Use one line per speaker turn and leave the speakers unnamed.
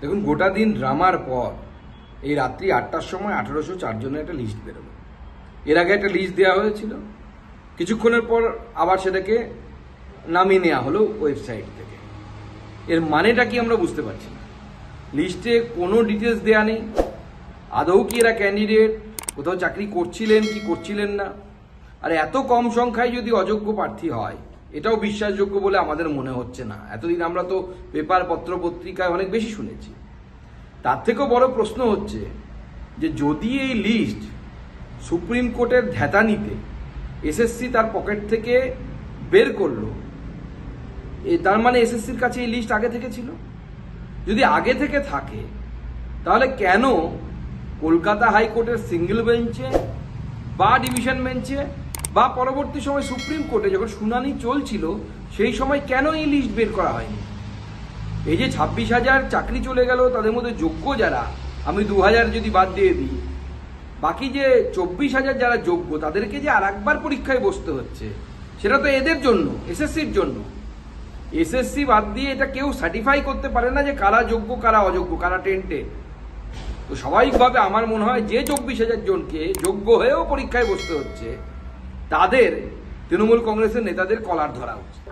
দেখুন, গোটা দিন ড্রামার পর এই রাত্রি 8টার সময় 1804 জনের একটা লিস্ট বেরোলো। এর আগে একটা লিস্ট দেওয়া হয়েছিল, কিছুক্ষণের পর আবার সেটাকে নামিয়ে নেওয়া হলো ওয়েবসাইট থেকে। এর মানেটা কি আমরা বুঝতে পারছি না। লিস্টে কোনো ডিটেলস দেওয়া নেই, আদৌ কি এরা ক্যান্ডিডেট, কোথাও চাকরি করছিলেন কি করছিলেন না। আর এত কম সংখ্যায় যদি অযোগ্য প্রার্থী হয়, এটাও বিশ্বাসযোগ্য বলে আমাদের মনে হচ্ছে না। এতদিন আমরা তো পেপার পত্র পত্রিকায় অনেক বেশি শুনেছি। তার থেকেও বড় প্রশ্ন হচ্ছে যে যদি এই লিস্ট সুপ্রিম কোর্টের ধ্যাতানিতে এসএসসি তার পকেট থেকে বের করলো, তার মানে এসএসসির কাছে এই লিস্ট আগে থেকে ছিল। যদি আগে থেকে থাকে তাহলে কেন কলকাতা হাইকোর্টের সিঙ্গেল বেঞ্চে বা ডিভিশন বেঞ্চে বা পরবর্তী সময় সুপ্রিম কোর্টে যখন শুনানি চলছিল সেই সময় কেন এই লিস্ট বের করা হয়নি? এই যে 26,000 চাকরি চলে গেল, তাদের মধ্যে যোগ্য যারা, আমি 2,000 যদি বাদ দিয়ে দিই, বাকি যে 24,000 যারা যোগ্য তাদেরকে যে আর একবার পরীক্ষায় বসতে হচ্ছে, সেটা তো এদের জন্য, এসএসসির জন্য। এসএসসি বাদ দিয়ে এটা কেউ সার্টিফাই করতে পারে না যে কারা যোগ্য কারা অযোগ্য, কারা টেন্টেড। তো স্বাভাবিকভাবে আমার মনে হয় যে 24,000 জনকে যোগ্য হয়েও পরীক্ষায় বসতে হচ্ছে, তাদের তৃণমূল কংগ্রেসের নেতাদের কলার ধরা উচিত।